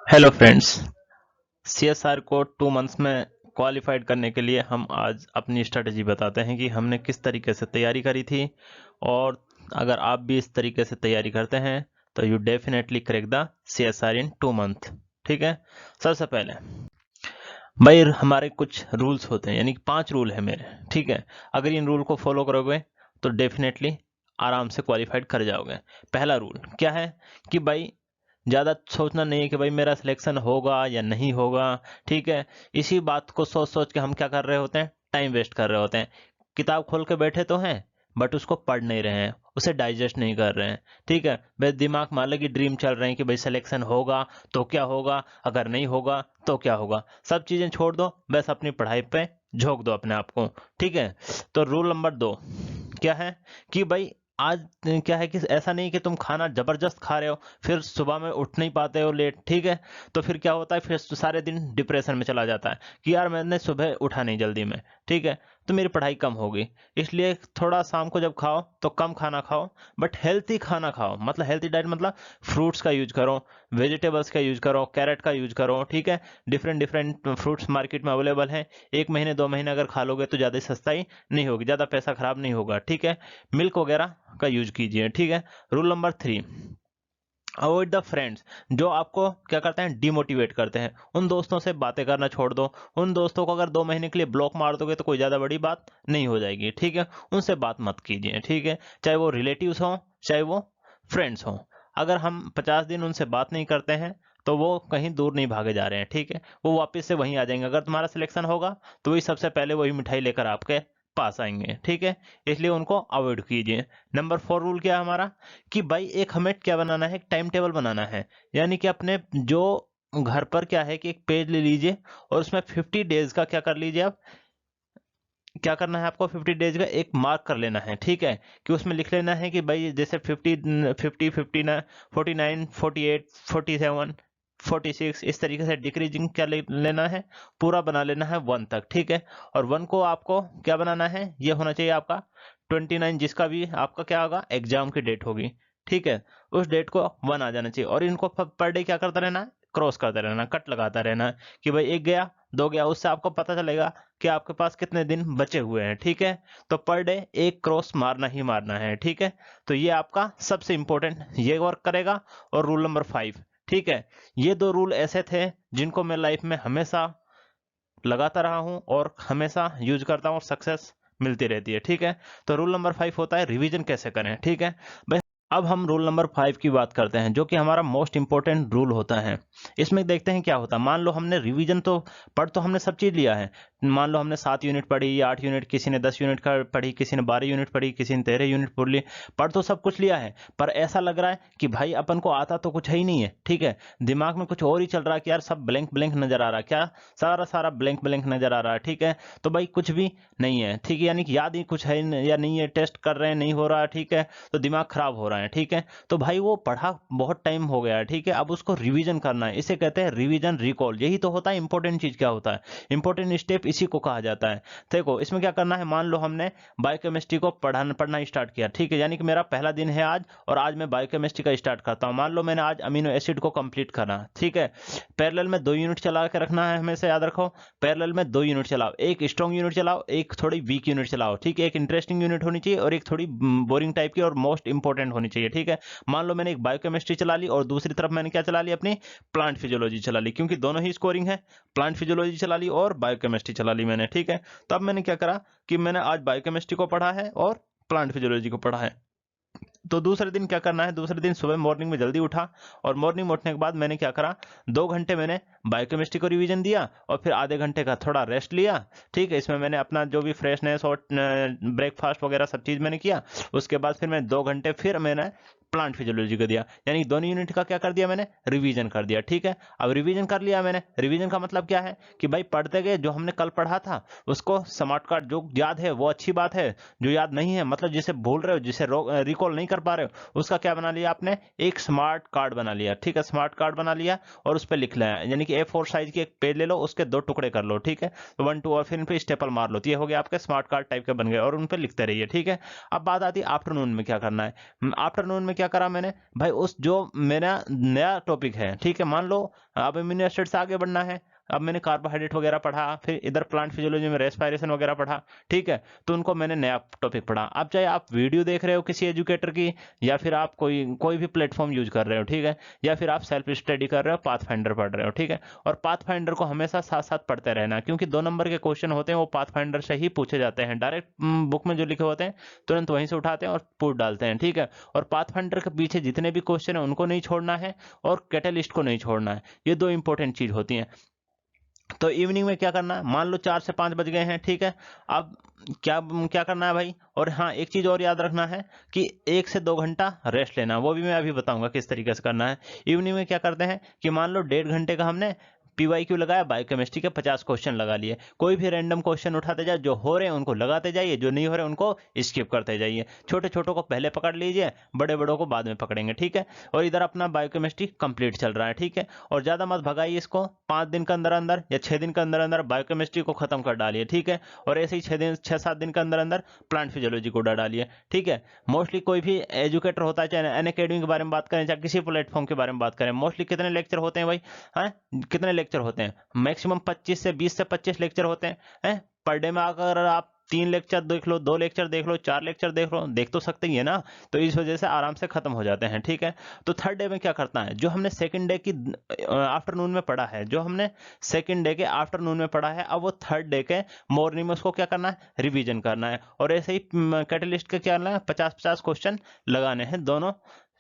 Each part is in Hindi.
Hello friends. सीएसआर को 2 मंथ्स में क्वालिफाइड करने के लिए हम आज अपनी स्ट्रेटजी बताते हैं कि हमने किस तरीके से तैयारी करी थी। और अगर आप भी इस तरीके से तैयारी करते हैं तो you definitely crack the CSR in 2 month. ठीक है। सबसे पहले भाई हमारे कुछ रूल्स होते हैं, यानी कि 5 रूल है मेरे। ठीक है। अगर इन रूल को फॉलो करोगे तो डेफिनेटली आराम से क्वालिफाइड कर जाओगे। पहला रूल क्या है कि भाई ज़्यादा सोचना नहीं है कि भाई मेरा सिलेक्शन होगा या नहीं होगा। ठीक है। इसी बात को सोच सोच के हम क्या कर रहे होते हैं, टाइम वेस्ट कर रहे होते हैं। किताब खोल के बैठे तो हैं बट उसको पढ़ नहीं रहे हैं, उसे डाइजेस्ट नहीं कर रहे हैं। ठीक है। बस दिमाग में अलग ही ड्रीम चल रहे हैं कि भाई सिलेक्शन होगा तो क्या होगा, अगर नहीं होगा तो क्या होगा। सब चीज़ें छोड़ दो, बस अपनी पढ़ाई पे झोंक दो अपने आप को। ठीक है। तो रूल नंबर 2 क्या है कि भाई आज क्या है कि ऐसा नहीं कि तुम खाना जबरदस्त खा रहे हो फिर सुबह में उठ नहीं पाते हो लेट। ठीक है। तो फिर क्या होता है, फिर सारे दिन डिप्रेशन में चला जाता है कि यार मैंने सुबह उठा नहीं जल्दी में। ठीक है। तो मेरी पढ़ाई कम होगी। इसलिए थोड़ा शाम को जब खाओ तो कम खाना खाओ, बट हेल्थी खाना खाओ। मतलब हेल्थी डाइट मतलब फ्रूट्स का यूज करो, वेजिटेबल्स का यूज करो, कैरेट का यूज करो। ठीक है। डिफरेंट डिफरेंट फ्रूट्स मार्केट में अवेलेबल हैं। 1 महीने 2 महीने अगर खा लोगे तो ज़्यादा सस्ताई नहीं होगी, ज़्यादा पैसा खराब नहीं होगा। ठीक है। मिल्क वगैरह का यूज कीजिए। ठीक है। Rule number 3, avoid the friends जो आपको क्या करते हैं, डिमोटिवेट करते हैं। उन दोस्तों से बातें करना छोड़ दो। उन दोस्तों को अगर 2 महीने के लिए ब्लॉक मार दोगे तो कोई ज़्यादा बड़ी बात नहीं हो जाएगी। ठीक है। उनसे बात मत कीजिए। ठीक है। चाहे वो रिलेटिव्स हों चाहे वो फ्रेंड्स हों। अगर हम 50 दिन उनसे बात नहीं करते हैं तो वो कहीं दूर नहीं भागे जा रहे हैं। ठीक है। वो वापस से वहीं आ जाएंगे। अगर तुम्हारा सिलेक्शन होगा तो वही सबसे पहले वही मिठाई लेकर आपके पास आएंगे। ठीक है। इसलिए उनको अवॉइड कीजिए। नंबर 4 रूल क्या है हमारा कि भाई एक हमें क्या बनाना है, एक टाइम टेबल बनाना है। यानी कि अपने जो घर पर क्या है कि एक पेज ले लीजिए और उसमें 50 डेज का क्या कर लीजिए आप, क्या करना है आपको 50 डेज का एक मार्क कर लेना है। ठीक है। कि उसमें लिख लेना है कि भाई जैसे 50 50 59 49 48 47 46 इस तरीके से डिक्रीजिंग क्या लेना है, पूरा बना लेना है 1 तक। ठीक है। और 1 को आपको क्या बनाना है, ये होना चाहिए आपका 29, जिसका भी आपका क्या होगा एग्जाम की डेट होगी। ठीक है। उस डेट को 1 आ जाना चाहिए और इनको पर डे क्या करता रहना है, क्रॉस करते रहना, कट लगाता रहना है कि भाई 1 गया 2 गया। उससे आपको पता चलेगा कि आपके पास कितने दिन बचे हुए हैं। ठीक है। तो पर डे 1 क्रॉस मारना ही मारना है। ठीक है। तो ये आपका सबसे इंपॉर्टेंट ये वर्क करेगा। और रूल नंबर 5, ठीक है, ये 2 रूल ऐसे थे जिनको मैं लाइफ में हमेशा लगाता रहा हूँ और हमेशा यूज करता हूँ और सक्सेस मिलती रहती है। ठीक है। तो रूल नंबर 5 होता है रिवीजन कैसे करें। ठीक है भाई। अब हम रूल नंबर 5 की बात करते हैं जो कि हमारा मोस्ट इंपॉर्टेंट रूल होता है। इसमें देखते हैं क्या होता है। मान लो हमने रिवीजन तो पढ़ तो हमने सब चीज़ लिया है। मान लो हमने 7 यूनिट पढ़ी या 8 यूनिट, किसी ने 10 यूनिट का पढ़ी, किसी ने 12 यूनिट पढ़ी, किसी ने 13 यूनिट पढ़ ली। पढ़ तो सब कुछ लिया है पर ऐसा लग रहा है कि भाई अपन को आता तो कुछ है ही नहीं है। ठीक है। दिमाग में कुछ और ही चल रहा है कि यार सब ब्लैंक ब्लैंक नजर आ रहा है, क्या सारा सारा ब्लैंक ब्लैंक नजर आ रहा है। ठीक है। तो भाई कुछ भी नहीं है। ठीक है। यानी कि याद ही कुछ है या नहीं है, टेस्ट कर रहे हैं नहीं हो रहा है। ठीक है। तो दिमाग खराब हो रहा है। ठीक है। तो भाई वो पढ़ा बहुत टाइम हो गया है। ठीक है। अब उसको रिवीजन करना है, इसे कहते हैं रिवीजन रिकॉल। यही तो होता है इंपॉर्टेंट चीज। क्या होता है इंपॉर्टेंट स्टेप, इसी को कहा जाता है। देखो इसमें क्या करना है, मान लो हमने बायोकेमिस्ट्री को पढ़ना स्टार्ट किया। ठीक है। यानी कि मेरा पहला दिन है आज और आज मैं बायोकेमिस्ट्री का स्टार्ट करता हूँ। मान लो मैंने आज अमीनो एसिड को कंप्लीट करना। ठीक है। पैरेलल में 2 यूनिट चला के रखना है, हमेशा याद रखो। पैरेलल में 2 यूनिट चलाओ, एक स्ट्रॉन्ग यूनिट चलाओ, एक थोड़ी वीक यूनिट चलाओ। ठीक है। एक इंटरेस्टिंग यूनिट होनी चाहिए और एक थोड़ी बोरिंग टाइप की और मोस्ट इंपॉर्टेंट होनी चाहिए। ठीक है। मान लो मैंने एक बायोकेमिस्ट्री चला ली और दूसरी तरफ मैंने क्या चला ली, अपनी प्लांट फिजियोलॉजी चला ली, क्योंकि दोनों ही स्कोरिंग है। प्लांट फिजियोलॉजी चला ली और बायोकेमिस्ट्री चला ली मैंने। ठीक है। तब मैंने क्या करा कि मैंने आज बायोकेमिस्ट्री को पढ़ा है और प्लांट फिजियोलॉजी को पढ़ा है। तो दूसरे दिन क्या करना है, दूसरे दिन सुबह मॉर्निंग में जल्दी उठा और मॉर्निंग में उठने के बाद मैंने क्या करा, 2 घंटे मैंने बायोकेमिस्ट्री को रिवीजन दिया और फिर आधे घंटे का थोड़ा रेस्ट लिया। ठीक है। इसमें मैंने अपना जो भी फ्रेशनेस और ब्रेकफास्ट वगैरह सब चीज़ मैंने किया। उसके बाद फिर मैं 2 घंटे फिर मैंने प्लांट फिजियोलॉजी को दिया, यानी दोनों यूनिट का क्या कर दिया मैंने, रिवीजन कर दिया। ठीक है। अब रिवीजन कर लिया मैंने, रिवीजन का मतलब क्या है कि भाई पढ़ते गए, जो हमने कल पढ़ा था उसको स्मार्ट कार्ड जो याद है वो अच्छी बात है, जो याद नहीं है मतलब जिसे भूल रहे हो, जिसे रिकॉल नहीं कर पा रहे हो, उसका क्या बना लिया आपने, एक स्मार्ट कार्ड बना लिया, ठीक है, स्मार्ट कार्ड बना लिया और उस पर लिख लिया, यानी कि A4 साइज की एक पेज ले लो, उसके 2 टुकड़े कर लो, ठीक है, 1 2 और फिर इन पे स्टेपल मार लो, तो ये हो गया आपके स्मार्ट कार्ड टाइप के बन गए और उन पे लिखते रहिए, ठीक है। अब बात आती है आफ्टरनून में क्या करना है। आफ्टरनून में क्या करा मैंने भाई, उस जो मेरा नया टॉपिक है, ठीक है, मान लो अब इम्यूनो एसिड से आगे बढ़ना है, अब मैंने कार्बोहाइड्रेट वगैरह पढ़ा, फिर इधर प्लांट फिजियोलॉजी में रेस्पिरेशन वगैरह पढ़ा, ठीक है, तो उनको मैंने नया टॉपिक पढ़ा। अब चाहे आप वीडियो देख रहे हो किसी एजुकेटर की, या फिर आप कोई भी प्लेटफॉर्म यूज कर रहे हो, ठीक है, या फिर आप सेल्फ स्टडी कर रहे हो, पाथफाइंडर पढ़ रहे हो, ठीक है, और पाथफाइंडर को हमेशा साथ साथ पढ़ते रहना, क्योंकि 2 नंबर के क्वेश्चन होते हैं वो पाथफाइंडर से ही पूछे जाते हैं, डायरेक्ट बुक में जो लिखे होते हैं तुरंत वहीं से उठाते हैं और पुट डालते हैं, ठीक है। और पाथफाइंडर के पीछे जितने भी क्वेश्चन है उनको नहीं छोड़ना है और कैटलिस्ट को नहीं छोड़ना है, ये 2 इंपॉर्टेंट चीज होती हैं। तो इवनिंग में क्या करना है, मान लो 4 से 5 बज गए हैं, ठीक है, अब क्या क्या करना है भाई, और हाँ एक चीज और याद रखना है कि 1 से 2 घंटा रेस्ट लेना, वो भी मैं अभी बताऊंगा किस तरीके से करना है। इवनिंग में क्या करते हैं कि मान लो 1.5 घंटे का हमने PYQ लगाया, बायोकेमिस्ट्री के 50 क्वेश्चन लगा लिए, कोई भी रैंडम क्वेश्चन उठाते जाए, जो हो रहे हैं उनको लगाते जाइए, जो नहीं हो रहे उनको स्किप करते जाइए, छोटे छोटों को पहले पकड़ लीजिए, बड़े बड़ों को बाद में पकड़ेंगे, ठीक है। और इधर अपना बायोकेमिस्ट्री कंप्लीट चल रहा है, ठीक है, और ज्यादा मत भगाइए इसको, 5 दिन के अंदर अंदर या 6 दिन के अंदर अंदर बायोकेमिस्ट्री को खत्म कर डालिए, ठीक है, और ऐसे ही 6-7 दिन के अंदर अंदर प्लांट फिजियोलॉजी को डालिए, ठीक है। मोस्टली कोई भी एजुकेटर होता है, चाहे अनअकैडमी के बारे में बात करें, चाहे किसी प्लेटफॉर्म के बारे में बात करें, मोस्टली कितने लेक्चर होते हैं भाई, हैं, कितने लेक्चर होते हैं, मैक्सिमम 25 से 20 से 25 लेक्चर होते हैं पर डे में। अगर आप 3 लेक्चर देख लो, 2 लेक्चर देख लो, 4 लेक्चर देख लो, देख तो सकते ही है ना, तो इस वजह से आराम से खत्म हो जाते हैं, ठीक है। तो थर्ड डे में क्या करता है, जो हमने सेकंड डे की आफ्टरनून में पढ़ा है, जो हमने सेकंड डे के आफ्टरनून में पढ़ा है, अब वो थर्ड डे के मॉर्निंग में उसको क्या करना है, रिवीजन करना है, और ऐसे ही कैटलिस्ट के क्या करना है, 50-50 क्वेश्चन लगाने हैं दोनों,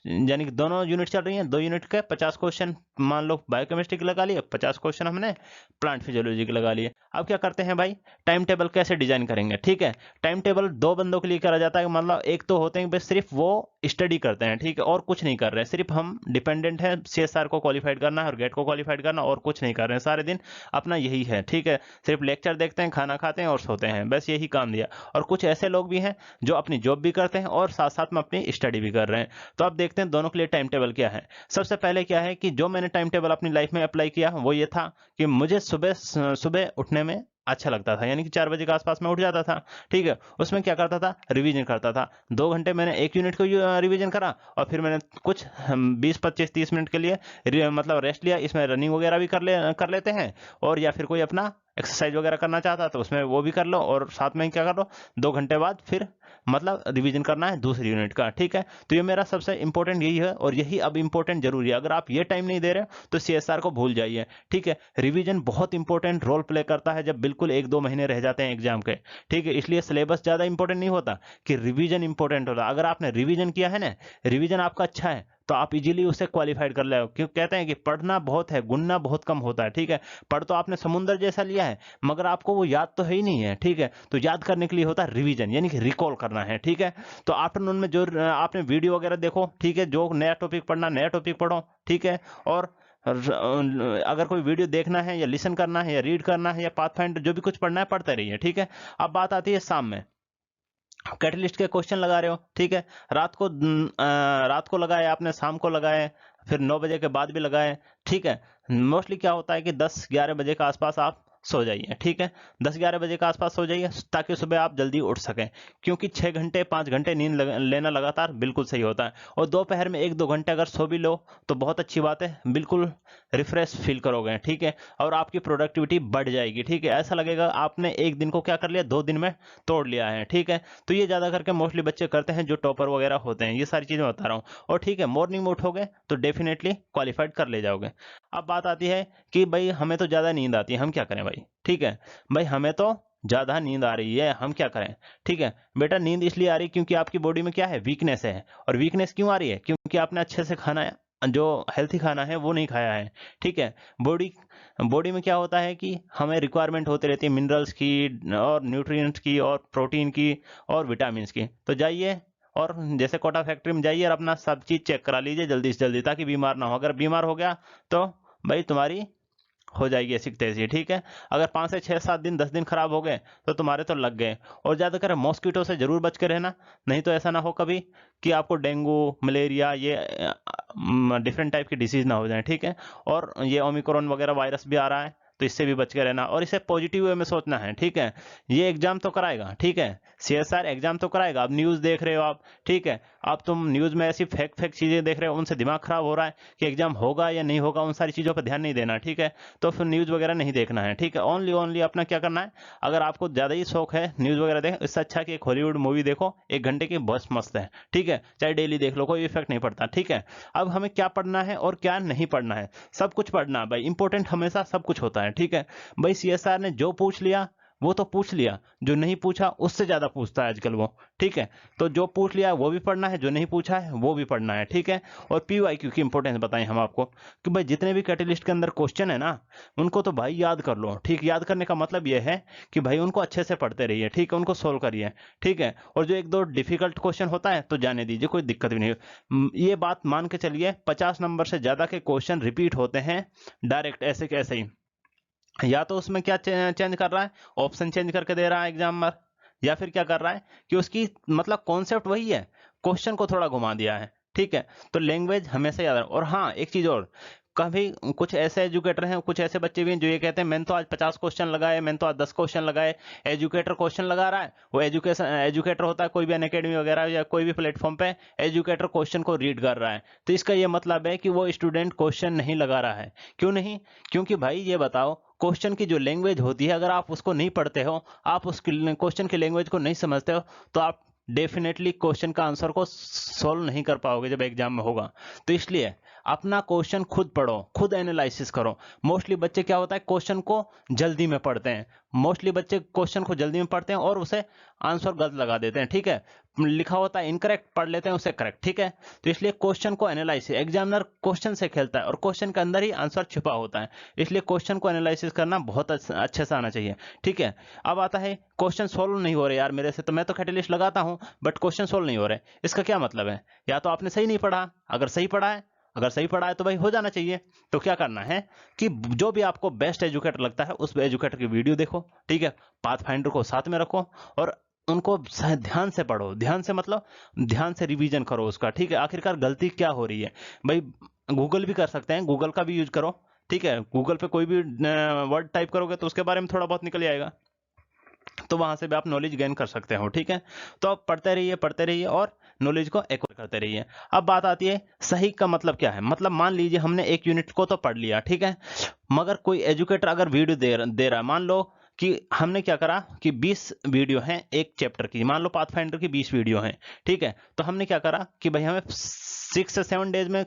यानी कि दोनों यूनिट चल रही हैं, 2 यूनिट के 50 क्वेश्चन मान लो बायोकेमिस्ट्री के लगा लिए, 50 क्वेश्चन हमने प्लांट फिजियोलॉजी के लगा लिए। अब क्या करते हैं भाई, टाइम टेबल कैसे डिजाइन करेंगे, ठीक है। टाइम टेबल 2 बंदों के लिए करा जाता है, मतलब एक तो होते हैं बस सिर्फ वो स्टडी करते हैं, ठीक है, और कुछ नहीं कर रहे हैं, सिर्फ हम डिपेंडेंट है CSR को क्वालिफाइड करना है और गेट को क्वालिफाइड करना, और कुछ नहीं कर रहे हैं, सारे दिन अपना यही है, ठीक है, सिर्फ लेक्चर देखते हैं, खाना खाते हैं और सोते हैं, बस यही काम दिया। और कुछ ऐसे लोग भी हैं जो अपनी जॉब भी करते हैं और साथ साथ में अपनी स्टडी भी कर रहे हैं। तो अब देखते हैं दोनों के लिए टाइम टेबल क्या है। सबसे पहले क्या है कि जो मैंने टाइम टेबल अपनी लाइफ में अप्लाई किया वो ये था कि मुझे सुबह सुबह उठने में अच्छा लगता था, यानी कि 4 बजे के आसपास मैं उठ जाता था, ठीक है। उसमें क्या करता था, रिवीजन करता था, 2 घंटे मैंने 1 यूनिट को रिवीजन करा, और फिर मैंने कुछ 20-25-30 मिनट के लिए मतलब रेस्ट लिया। इसमें रनिंग वगैरह भी कर लेते हैं, और या फिर कोई अपना एक्सरसाइज वगैरह करना चाहता तो उसमें वो भी कर लो, और साथ में क्या कर लो, 2 घंटे बाद फिर मतलब रिवीजन करना है दूसरी यूनिट का, ठीक है। तो ये मेरा सबसे इंपॉर्टेंट यही है, और यही अब इंपॉर्टेंट जरूरी है। अगर आप ये टाइम नहीं दे रहे हो तो CSR को भूल जाइए, ठीक है। रिवीजन बहुत इंपॉर्टेंट रोल प्ले करता है जब बिल्कुल 1-2 महीने रह जाते हैं एग्जाम के, ठीक है। इसलिए सिलेबस ज्यादा इंपॉर्टेंट नहीं होता कि रिवीजन इंपॉर्टेंट होता। अगर आपने रिवीजन किया है ना, रिवीजन आपका अच्छा है, तो आप इजीली उसे क्वालिफाइड कर ले, क्योंकि कहते हैं कि पढ़ना बहुत है, गुनना बहुत कम होता है, ठीक है। पढ़ तो आपने समुद्र जैसा लिया है, मगर आपको वो याद तो है ही नहीं है, ठीक है। तो याद करने के लिए होता है रिवीजन, यानी कि रिकॉल करना है, ठीक है। तो आफ्टरनून में जो आपने वीडियो वगैरह देखो, ठीक है, जो नया टॉपिक पढ़ना नया टॉपिक पढ़ो, ठीक है। और अगर कोई वीडियो देखना है या लिसन करना है या रीड करना है या पाथफाइंडर जो भी कुछ पढ़ना है पढ़ते रहिए, ठीक है। अब बात आती है शाम में, कैटलिस्ट के क्वेश्चन लगा रहे हो, ठीक है, रात को लगाए आपने, शाम को लगाए, फिर 9 बजे के बाद भी लगाए, ठीक है। मोस्टली क्या होता है कि 10-11 बजे के आसपास आप सो जाइए, ठीक है, 10-11 बजे के आसपास सो जाइए, ताकि सुबह आप जल्दी उठ सकें, क्योंकि 6 घंटे 5 घंटे नींद लेना लगातार बिल्कुल सही होता है। और दोपहर में 1-2 घंटे अगर सो भी लो तो बहुत अच्छी बात है, बिल्कुल रिफ्रेश फील करोगे, ठीक है, और आपकी प्रोडक्टिविटी बढ़ जाएगी, ठीक है। ऐसा लगेगा आपने एक दिन को क्या कर लिया, 2 दिन में तोड़ लिया है, ठीक है। तो ये ज्यादा करके मोस्टली बच्चे करते हैं जो टॉपर वगैरह होते हैं, ये सारी चीजें बता रहा हूँ। और ठीक है, मॉर्निंग में उठोगे तो डेफिनेटली क्वालिफाइड कर ले जाओगे। अब बात आती है कि भाई हमें तो ज्यादा नींद आती है, हम क्या करें भाई, ठीक है। भाई हमें तो ज्यादा नींद आ रही है, हम क्या करें, ठीक है। बेटा नींद इसलिए आ रही है क्योंकि आपकी बॉडी में क्या है, वीकनेस है। और वीकनेस क्यों आ रही है, क्योंकि आपने अच्छे से खाना है, जो हेल्थी खाना है वो नहीं खाया है, ठीक है। बॉडी बॉडी में क्या होता है कि हमें रिक्वायरमेंट होती रहती है मिनरल्स की और न्यूट्रिएंट्स की और प्रोटीन की और विटामिन की। तो जाइए और जैसे कोटा फैक्ट्री में जाइए और अपना सब चीज चेक करा लीजिए जल्दी से जल्दी, ताकि बीमार ना हो। अगर बीमार हो गया तो भाई तुम्हारी हो जाएगी ऐसी तैसी, ठीक है। अगर 5 से 6 7 दिन 10 दिन खराब हो गए तो तुम्हारे तो लग गए। और ज़्यादातर मॉस्किटो से जरूर बच के रहना, नहीं तो ऐसा ना हो कभी कि आपको डेंगू मलेरिया ये डिफरेंट टाइप की डिसीज ना हो जाए, ठीक है। और ये ओमिक्रॉन वगैरह वायरस भी आ रहा है, तो इससे भी बच के रहना और इसे पॉजिटिव वे में सोचना है, ठीक है। ये एग्जाम तो कराएगा, ठीक है, सीएसआर एग्जाम तो कराएगा। अब न्यूज़ देख रहे हो आप, ठीक है, अब तुम न्यूज़ में ऐसी फेक फेक चीज़ें देख रहे हो, उनसे दिमाग खराब हो रहा है कि एग्जाम होगा या नहीं होगा, उन सारी चीज़ों पर ध्यान नहीं देना, ठीक है। तो फिर न्यूज़ वगैरह नहीं देखना है, ठीक है। ओनली ओनली अपना क्या करना है, अगर आपको ज़्यादा ही शौक है न्यूज़ वगैरह देख, इससे अच्छा कि एक हॉलीवुड मूवी देखो 1 घंटे की, बहुत मस्त है, ठीक है। चाहे डेली देख लो, कोई इफेक्ट नहीं पड़ता, ठीक है। अब हमें क्या पढ़ना है और क्या नहीं पढ़ना है, सब कुछ पढ़ना है भाई। इंपॉर्टेंट हमेशा सब कुछ होता है, ठीक है। भाई सीएसआर ने जो पूछ लिया वो तो पूछ लिया, जो नहीं पूछा उससे ज्यादा पूछता है आजकल वो, ठीक है। तो जो पूछ लिया वो भी पढ़ना है, जो नहीं पूछा है वो भी पढ़ना है, ठीक है। और पीवाईक्यू की इंपॉर्टेंस बताएं हम आपको कि भाई जितने भी कैटेलिस्ट के अंदर क्वेश्चन है ना, उनको तो भाई याद कर लो, ठीक। याद करने का मतलब ये है कि भाई उनको अच्छे से पढ़ते रहिए, ठीक है, उनको सोल्व करिए, ठीक है। और जो 1 2 डिफिकल्ट क्वेश्चन होता है तो जाने दीजिए, कोई दिक्कत भी नहीं। ये बात मान के चलिए 50 नंबर से ज्यादा के क्वेश्चन रिपीट होते हैं डायरेक्ट ऐसे के ऐसे ही, या तो उसमें क्या चेंज कर रहा है, ऑप्शन चेंज करके दे रहा है एग्जामिनर, या फिर क्या कर रहा है कि उसकी मतलब कॉन्सेप्ट वही है, क्वेश्चन को थोड़ा घुमा दिया है, ठीक है। तो लैंग्वेज हमेशा याद रखो। और हाँ एक चीज और, कभी कुछ ऐसे एजुकेटर हैं, कुछ ऐसे बच्चे भी हैं जो ये कहते हैं मैंने तो आज 50 क्वेश्चन लगाए, मैंने तो आज 10 क्वेश्चन लगाए। एजुकेटर क्वेश्चन लगा रहा है, वो एजुकेटर होता है कोई भी अनअकैडमी वगैरह या कोई भी प्लेटफॉर्म पे, एजुकेटर क्वेश्चन को रीड कर रहा है, तो इसका ये मतलब है कि वो स्टूडेंट क्वेश्चन नहीं लगा रहा है। क्यों नहीं? क्योंकि भाई ये बताओ, क्वेश्चन की जो लैंग्वेज होती है, अगर आप उसको नहीं पढ़ते हो, आप उस क्वेश्चन की लैंग्वेज को नहीं समझते हो, तो आप डेफिनेटली क्वेश्चन का आंसर को सॉल्व नहीं कर पाओगे जब एग्जाम में होगा। तो इसलिए अपना क्वेश्चन खुद पढ़ो, खुद एनालिसिस करो। मोस्टली बच्चे क्या होता है, क्वेश्चन को जल्दी में पढ़ते हैं, मोस्टली बच्चे क्वेश्चन को जल्दी में पढ़ते हैं और उसे आंसर गलत लगा देते हैं, ठीक है। लिखा होता है इनकरेक्ट, पढ़ लेते हैं उसे करेक्ट, ठीक है। तो इसलिए क्वेश्चन को एनालाइसिस, एग्जामिनर क्वेश्चन से खेलता है और क्वेश्चन के अंदर ही आंसर छिपा होता है, इसलिए क्वेश्चन को एनालिसिस करना बहुत अच्छे से आना चाहिए, ठीक है। अब आता है क्वेश्चन सोल्व नहीं हो रहे यार मेरे से, तो मैं तो कैटेलिस्ट लगाता हूं बट क्वेश्चन सोल्व नहीं हो रहे, इसका क्या मतलब है? या तो आपने सही नहीं पढ़ा, अगर सही पढ़ा है तो भाई हो जाना चाहिए। तो क्या करना है कि जो भी आपको बेस्ट एजुकेटर लगता है उस एजुकेटर की वीडियो देखो, ठीक है, पाथफाइंडर को साथ में रखो और उनको ध्यान से पढ़ो, ध्यान से मतलब ध्यान से रिवीजन करो उसका, ठीक है। आखिरकार गलती क्या हो रही है भाई, गूगल भी कर सकते हैं, गूगल का भी यूज करो, ठीक है। गूगल पे कोई भी वर्ड टाइप करोगे तो उसके बारे में थोड़ा बहुत निकल आएगा, तो वहां से भी आप नॉलेज गेन कर सकते हो, ठीक है। तो आप पढ़ते रहिए और नॉलेज को एक्वायर करते रहिए। अब बात आती है सही का मतलब क्या है। मतलब मान लीजिए हमने एक यूनिट को तो पढ़ लिया, ठीक है, मगर कोई एजुकेटर अगर वीडियो दे रहा है, मान लो कि हमने क्या करा कि 20 वीडियो हैं एक चैप्टर की, मान लो पाथफाइंडर की 20 वीडियो हैं, ठीक है। तो हमने क्या करा कि भाई हमें 6 से 7 डेज में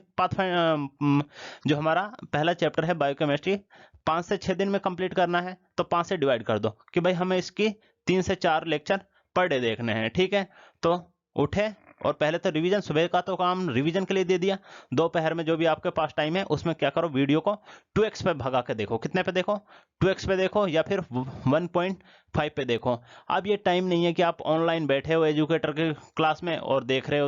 जो हमारा पहला चैप्टर है बायोकेमिस्ट्री 5 से 6 दिन में कंप्लीट करना है, तो 5 से डिवाइड कर दो कि भाई हमें इसकी 3 से 4 लेक्चर पर डे देखने हैं, ठीक है। तो उठे और पहले तो रिवीजन, सुबह का तो काम रिवीजन के लिए दे दिया, दोपहर में जो भी आपके पास टाइम है उसमें क्या करो, वीडियो को 2x पे भगा के देखो। कितने पे देखो? 2x पे देखो या फिर 1.5 पे देखो। अब ये टाइम नहीं है कि आप ऑनलाइन बैठे हो एजुकेटर के क्लास में और देख रहे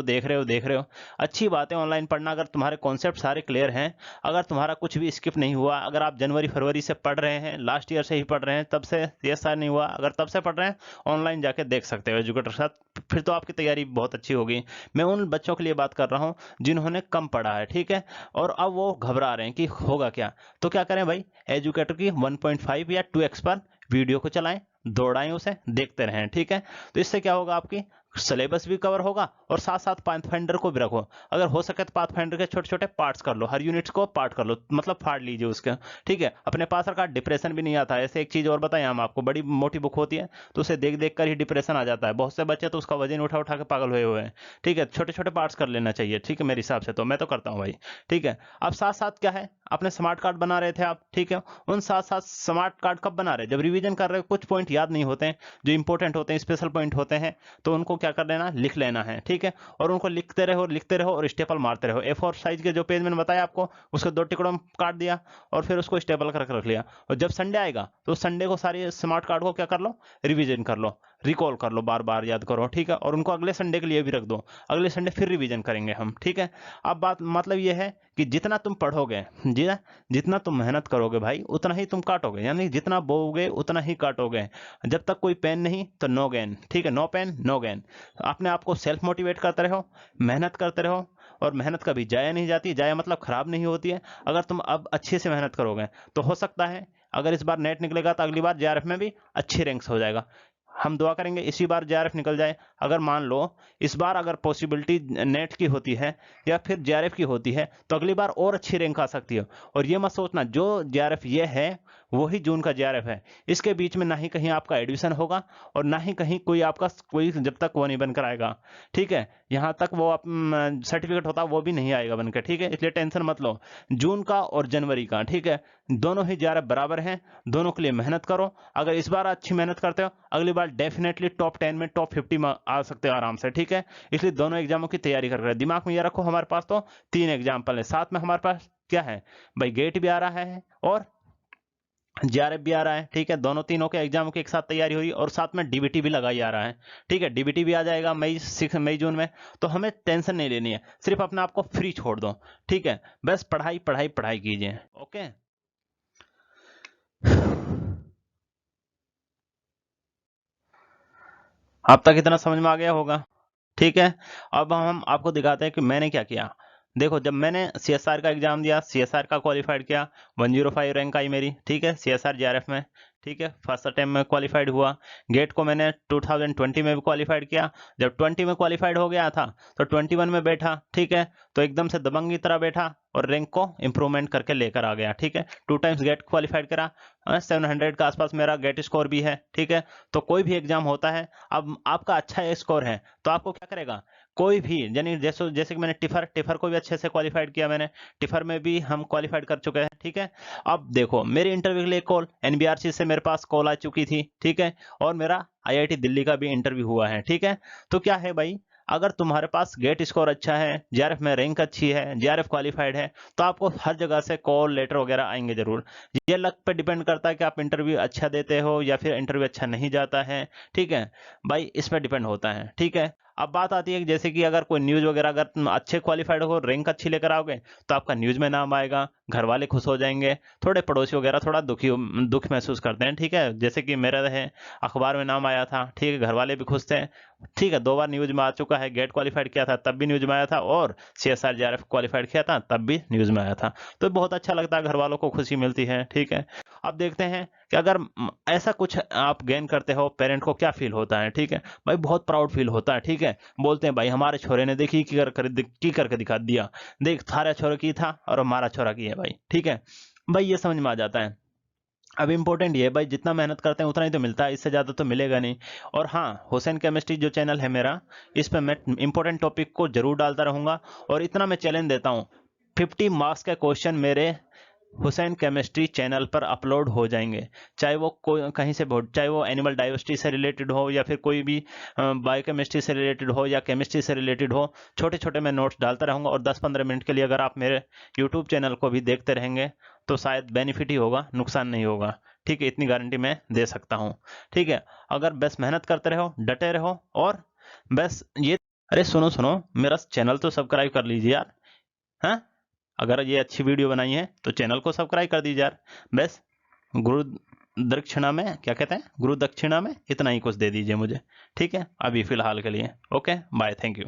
हो। अच्छी बात है ऑनलाइन पढ़ना, अगर तुम्हारे कॉन्सेप्ट सारे क्लियर हैं, अगर तुम्हारा कुछ भी स्किप नहीं हुआ, अगर आप जनवरी फरवरी से पढ़ रहे हैं, लास्ट ईयर से ही पढ़ रहे हैं, तब से ये सारा नहीं हुआ, अगर तब से पढ़ रहे हैं ऑनलाइन जाके देख सकते हो एजुकेटर के साथ, फिर तो आपकी तैयारी बहुत अच्छी होगी। मैं उन बच्चों के लिए बात कर रहा हूँ जिन्होंने कम पढ़ा है, ठीक है, और अब वो घबरा रहे हैं कि होगा क्या। तो क्या करें भाई, एजुकेटर की 1.5 या 2x पर वीडियो को चलाएं, दौड़ाएं, उसे देखते रहें, ठीक है। तो इससे क्या होगा, आपकी सिलेबस भी कवर होगा और साथ साथ पाथफाइंडर को भी रखो। अगर हो सके तो पाथफाइंडर के छोटे छोटे पार्ट्स कर लो, हर यूनिट्स को पार्ट कर लो, मतलब फाड़ लीजिए उसके, ठीक है। अपने पास रखा, डिप्रेशन भी नहीं आता है। ऐसे एक चीज और बताएं हम आपको, बड़ी मोटी बुक होती है तो उसे देख देख कर ही डिप्रेशन आ जाता है, बहुत से बच्चे तो उसका वजन उठा उठा के पागल हुए हैं, ठीक है। छोटे छोटे पार्ट्स कर लेना चाहिए, ठीक है, मेरे हिसाब से तो मैं तो करता हूँ भाई, ठीक है। अब साथ साथ क्या है, अपने स्मार्ट कार्ड बना रहे थे आप, ठीक है, उन साथ साथ स्मार्ट कार्ड कब बना रहे, जब रिवीजन कर रहे हो, कुछ पॉइंट याद नहीं होते हैं जो इंपॉर्टेंट होते हैं, स्पेशल पॉइंट होते हैं, तो उनको क्या कर लेना, लिख लेना है, ठीक है। और उनको लिखते रहो और स्टेपल मारते रहो। A4 साइज के जो पेज मैंने बताया आपको, उसको 2 टुकड़ों में काट दिया और फिर उसको स्टेपल करके रख लिया। और जब संडे आएगा तो संडे को सारे स्मार्ट कार्ड को क्या कर लो, रिवीजन कर लो। रिकॉल कर लो, बार बार याद करो, ठीक है, और उनको अगले संडे के लिए भी रख दो, अगले संडे फिर रिवीजन करेंगे हम, ठीक है। अब बात मतलब ये है कि जितना तुम पढ़ोगे, जी, जितना तुम मेहनत करोगे भाई उतना ही तुम काटोगे, यानी जितना बोओगे उतना ही काटोगे। जब तक कोई पेन नहीं तो नो गेन, ठीक है, नो पेन नो गेन। अपने आप को सेल्फ मोटिवेट करते रहो, मेहनत करते रहो, और मेहनत कभी जाया नहीं जाती, जाया मतलब खराब नहीं होती है। अगर तुम अब अच्छे से मेहनत करोगे तो हो सकता है अगर इस बार नेट निकलेगा तो अगली बार जेआरएफ में भी अच्छे रैंक्स हो जाएगा। हम दुआ करेंगे इसी बार जेआरएफ निकल जाए। अगर मान लो इस बार अगर पॉसिबिलिटी नेट की होती है या फिर जेआरएफ की होती है तो अगली बार और अच्छी रैंक आ सकती है। और ये मत सोचना जो जेआरएफ ये है वही जून का जेआरएफ है, इसके बीच में ना ही कहीं आपका एडमिशन होगा और ना ही कहीं कोई आपका कोई जब तक वो नहीं बनकर आएगा, ठीक है, यहाँ तक वो सर्टिफिकेट होता वो भी नहीं आएगा बनकर, ठीक है। इसलिए टेंशन मत लो जून का और जनवरी का, ठीक है, दोनों ही जेआरएफ बराबर हैं, दोनों के लिए मेहनत करो। अगर इस बार अच्छी मेहनत करते हो अगली बार डेफिनेटली टॉप 10 में टॉप 50 में आ सकते हो आराम से, ठीक है। इसलिए दोनों एग्जामों की तैयारी कर रहे हैं। दिमाग में ये रखो हमारे पास तो 3 एग्जाम्पल है, साथ में हमारे पास क्या है भाई, गेट भी आ रहा है और जेआरएफ भी आ रहा है, ठीक है, दोनों तीनों के एग्जाम की एक साथ तैयारी हुई और साथ में डीबीटी भी लगाई आ रहा है, ठीक है, डीबीटी भी आ जाएगा मई जून में। तो हमें टेंशन नहीं लेनी है, सिर्फ अपने आप को फ्री छोड़ दो, ठीक है, बस पढ़ाई पढ़ाई पढ़ाई कीजिए, ओके। अब तक इतना समझ में आ गया होगा, ठीक है। अब हम आपको दिखाते हैं कि मैंने क्या किया। देखो जब मैंने सीएसआर का एग्जाम दिया, सीएसआर का क्वालिफाइड किया, 105 रैंक आई मेरी, ठीक है, सीएसआर जेआरएफ में, ठीक है, फर्स्ट अटेम्प्ट में क्वालिफाइड हुआ। गेट को मैंने 2020 में भी क्वालिफाइड किया। जब 20 में क्वालिफाइड हो गया था तो 21 में बैठा, ठीक है, तो एकदम से दबंग की तरह बैठा और रैंक को इंप्रूवमेंट करके लेकर आ गया, ठीक है। 2 टाइम्स गेट क्वालिफाइड करा, 700 का आसपास मेरा गेट स्कोर भी है, ठीक है। तो कोई भी एग्जाम होता है, अब आपका अच्छा स्कोर है तो आपको क्या करेगा, कोई भी, यानी जैसे जैसे कि मैंने टिफर को भी अच्छे से क्वालिफाइड किया, मैंने टिफर में भी हम क्वालिफाइड कर चुके हैं, ठीक है। अब देखो मेरे इंटरव्यू के लिए कॉल एनबीआरसी से मेरे पास कॉल आ चुकी थी, ठीक है, और मेरा आईआईटी दिल्ली का भी इंटरव्यू हुआ है, ठीक है। तो क्या है भाई, अगर तुम्हारे पास गेट स्कोर अच्छा है, जेआरएफ में रैंक अच्छी है, जेआरएफ क्वालिफाइड है, तो आपको हर जगह से कॉल लेटर वगैरह आएंगे जरूर। ये लक पे डिपेंड करता है कि आप इंटरव्यू अच्छा देते हो या फिर इंटरव्यू अच्छा नहीं जाता है, ठीक है भाई, इस पर डिपेंड होता है, ठीक है। अब बात आती है कि जैसे कि अगर कोई न्यूज वगैरह अगर तुम अच्छे क्वालिफाइड हो, रैंक अच्छी लेकर आओगे तो आपका न्यूज में नाम आएगा, घर वाले खुश हो जाएंगे, थोड़े पड़ोसी वगैरह थोड़ा दुख महसूस करते हैं, ठीक है, जैसे कि मेरा है अखबार में नाम आया था, ठीक है, घर वाले भी खुश थे, ठीक है, 2 बार न्यूज में आ चुका है, गेट क्वालिफाइड किया था तब भी न्यूज में आया था और सीएसआर जेआरएफ क्वालिफाइड किया था तब भी न्यूज में आया था। तो बहुत अच्छा लगता है, घर वालों को खुशी मिलती है, ठीक है। अब देखते हैं कि अगर ऐसा कुछ आप गेन करते हो पेरेंट को क्या फील होता है, ठीक है भाई, बहुत प्राउड फील होता है, ठीक है। बोलते हैं भाई हमारे छोरे ने देखी की करके दिखा दिया, देख थारा छोरा की था और हमारा छोरा की है भाई, ठीक है भाई, ये समझ में आ जाता है। अब इम्पोर्टेंट ये है भाई, जितना मेहनत करते हैं उतना ही तो मिलता है, इससे ज़्यादा तो मिलेगा नहीं। और हाँ, हुसैन केमिस्ट्री जो चैनल है मेरा, इस पर मैं इंपॉर्टेंट टॉपिक को जरूर डालता रहूंगा। और इतना मैं चैलेंज देता हूँ, 50 मार्क्स के क्वेश्चन मेरे हुसैन केमिस्ट्री चैनल पर अपलोड हो जाएंगे, चाहे वो कोई कहीं से चाहे वो एनिमल डाइवर्सिटी से रिलेटेड हो या फिर कोई भी बायोकेमिस्ट्री से रिलेटेड हो या केमिस्ट्री से रिलेटेड हो, छोटे छोटे मैं नोट्स डालता रहूंगा। और 10-15 मिनट के लिए अगर आप मेरे यूट्यूब चैनल को भी देखते रहेंगे तो शायद बेनिफिट ही होगा, नुकसान नहीं होगा, ठीक है, इतनी गारंटी मैं दे सकता हूँ, ठीक है। अगर बस मेहनत करते रहो, डटे रहो, और बस ये, अरे सुनो सुनो, मेरा चैनल तो सब्सक्राइब कर लीजिए यार, हाँ, अगर ये अच्छी वीडियो बनाई है तो चैनल को सब्सक्राइब कर दीजिए यार, बस गुरु दक्षिणा में, क्या कहते हैं, गुरु दक्षिणा में इतना ही कुछ दे दीजिए मुझे, ठीक है, अभी फिलहाल के लिए, ओके बाय, थैंक यू।